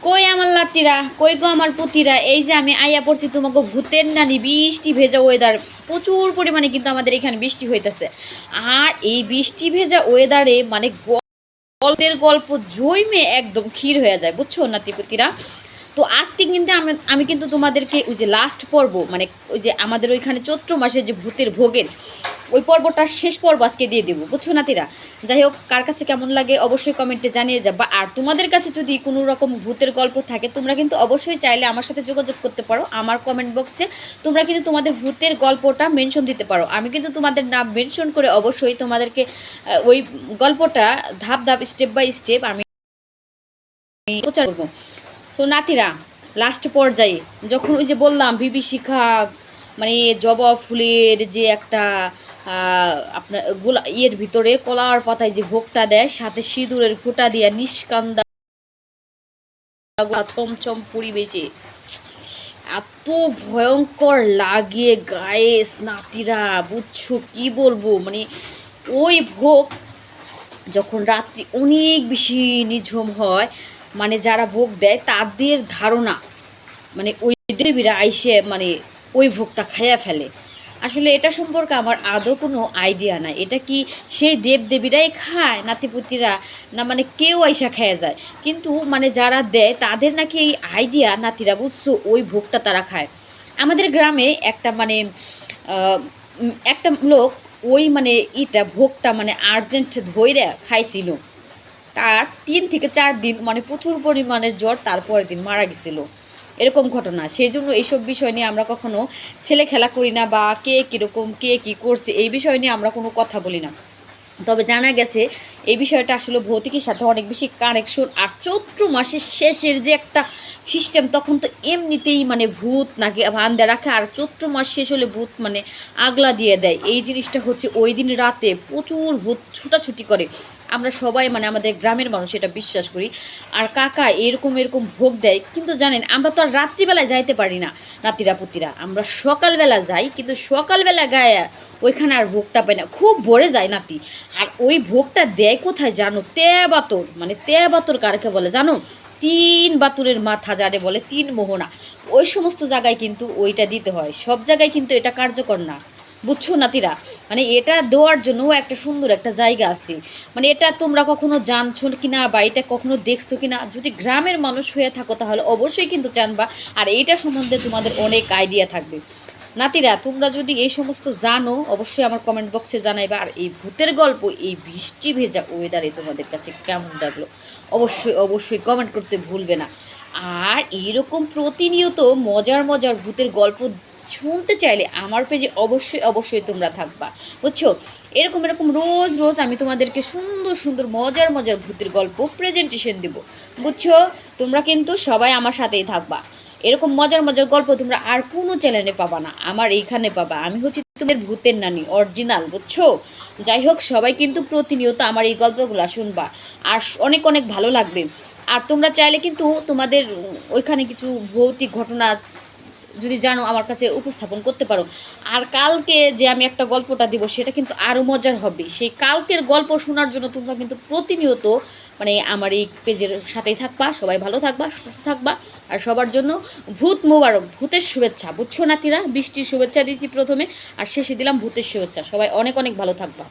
কই আমার লাতিরা, কই গো আমার পুতিরা, এই যে আমি আইয়া পড়ছি তোমাকে ভূতের নানি। বৃষ্টি ভেজা ওয়েদার, প্রচুর পরিমাণে কিন্তু আমাদের এখানে বৃষ্টি হইতেছে। আর এই বৃষ্টি ভেজা ওয়েদারে মানে গল্পের গল্প জৈমে একদম ক্ষীর হয়ে যায়, বুঝছো নাতিপুতিরা। তো আজকে কিন্তু আমি কিন্তু তোমাদেরকে ওই যে লাস্ট পর্ব, মানে ওই যে আমাদের ওইখানে চৈত্র মাসে যে ভূতের ভোগের ওই পর্বটা শেষ পর্ব আজকে দিয়ে দেবো, বুঝছো নাতিরা। যাই হোক, কার কাছে কেমন লাগে অবশ্যই কমেন্টে জানিয়ে যাবা। আর তোমাদের কাছে যদি কোনো রকম ভূতের গল্প থাকে তোমরা কিন্তু অবশ্যই চাইলে আমার সাথে যোগাযোগ করতে পারো। আমার কমেন্ট বক্সে তোমরা কিন্তু তোমাদের ভূতের গল্পটা মেনশন দিতে পারো। আমি কিন্তু তোমাদের নাম মেনশন করে অবশ্যই তোমাদেরকে ওই গল্পটা ধাপ ধাপ স্টেপ বাই স্টেপ আমি প্রচার করবো। সো নাতিরা, লাস্ট পর্যায়ে যখন ওই যে বললাম বিভীষিকা মানে জবা ফুলের যে একটা আপনার ইয়ের ভিতরে কলার পাতায় যে ভোগটা দেয়, সাথে সিঁদুরের ফোঁটা দিয়ে নিষ্কান্দা ছমছম পরিবেশে এত ভয়ঙ্কর লাগে গায়ে নাতিরা, বুঝছো কি বলবো। মানে ওই ভোগ যখন রাত্রি অনেক বেশি নিঝুম হয়, মানে যারা ভোগ দেয় তাদের ধারণা মানে ওই দেবীরা আইসে মানে ওই ভোগটা খাইয়া ফেলে। আসলে এটা সম্পর্কে আমার আদৌ কোনো আইডিয়া নাই, এটা কি সেই দেবদেবীরাই খায় নাতিপুতিরা, না মানে কেউ আইসা খেয়ে যায়। কিন্তু মানে যারা দেয় তাদের নাকি এই আইডিয়া নাতিরা, বুঝছো, ওই ভোগটা তারা খায়। আমাদের গ্রামে একটা মানে একটা লোক ওই মানে ভোগটা মানে আর্জেন্ট ধইরা খাইছিল। তার 3 থেকে 4 দিন মানে প্রচুর পরিমাণের জ্বর, তারপরের দিন মারা গেছিল। এরকম ঘটনা। সেই জন্য এইসব বিষয় নিয়ে আমরা কখনো ছেলে খেলা করি না, বা কে কীরকম কে কী করছে এই বিষয় নিয়ে আমরা কোনো কথা বলি না। তবে জানা গেছে এই বিষয়টা আসলে ভৌতিকের সাথে অনেক বেশি কানেকশন। আর চৈত্র মাসের শেষের যে একটা সিস্টেম, তখন তো এমনিতেই মানে ভূত নাকি বান্ধে রাখে, আর চৈত্র মাস শেষ হলে ভূত মানে আগলা দিয়ে দেয়। এই জিনিসটা হচ্ছে ওই দিন রাতে প্রচুর ভূত ছুটাছুটি করে। আমরা সবাই মানে আমাদের গ্রামের মানুষ এটা বিশ্বাস করি। আর কাকা এরকম এরকম ভোগ দেয়, কিন্তু জানেন আমরা তো আর রাত্রিবেলায় যাইতে পারি না নাতিরা পুতিরা, আমরা সকালবেলা যাই, কিন্তু সকালবেলা গায়ে ওইখানে আর ভোগটা পাই না, খুব ভরে যায় নাতি। আর ওই ভোগটা দেয় কোথায় জানো? তেবাতর, মানে তেবাতর কারকে বলে জানো? 3 বাতুরের মাথা যারে বলে, 3 মোহনা, ওই সমস্ত জায়গায় কিন্তু ওইটা দিতে হয়। সব জায়গায় কিন্তু এটা কার্যকর না, বুঝছো নাতিরা। মানে এটা দেওয়ার জন্য একটা সুন্দর একটা জায়গা আছে। মানে এটা তোমরা কখনো জানছো কিনা বা এটা কখনো দেখছো কিনা, যদি গ্রামের মানুষ হয়ে থাকো তাহলে অবশ্যই কিন্তু জানবা। আর এইটা সম্বন্ধে তোমাদের অনেক আইডিয়া থাকবে নাতিরা। তোমরা যদি এই সমস্ত জানো অবশ্যই আমার কমেন্ট বক্সে জানাইবা। আর এই ভূতের গল্প এই বৃষ্টি ভেজা ওয়েদারে তোমাদের কাছে কেমন লাগলো অবশ্যই অবশ্যই কমেন্ট করতে ভুলবে না। আর এইরকম প্রতিনিয়ত মজার মজার ভূতের গল্প শুনতে চাইলে আমার পেজে অবশ্যই অবশ্যই তোমরা থাকবা, বুঝছো। এরকম এরকম রোজ রোজ আমি তোমাদেরকে সুন্দর সুন্দর মজার মজার ভূতের গল্প প্রেজেন্টেশন দেবো, বুঝছো। তোমরা কিন্তু সবাই আমার সাথেই থাকবা। এরকম মজার মজার গল্প তোমরা আর কোনো চ্যানেলে পাবা না, আমার এইখানে পাবা। আমি হচ্ছি তোমাদের ভূতের নানি অরিজিনাল, বুঝছো। যাই হোক, সবাই কিন্তু প্রতিনিয়ত আমার এই গল্পগুলো শুনবা, আর অনেক অনেক ভালো লাগবে। আর তোমরা চাইলে কিন্তু তোমাদের ওইখানে কিছু ভৌতিক ঘটনা যদি জানো আমার কাছে উপস্থাপন করতে পারো। আর কালকে যে আমি একটা গল্পটা দিব সেটা কিন্তু আরও মজার হবে। সেই কালকের গল্প শোনার জন্য তোমরা কিন্তু প্রতিনিয়ত মানে আমার এই পেজের সাথেই থাকবা। সবাই ভালো থাকবা, সুস্থ থাকবা, আর সবার জন্য ভূত মোবারক, ভূতের শুভেচ্ছা, বুঝছো নাতিরা। বৃষ্টির শুভেচ্ছা দিচ্ছি প্রথমে, আর শেষে দিলাম ভূতের শুভেচ্ছা। সবাই অনেক অনেক ভালো থাকবা।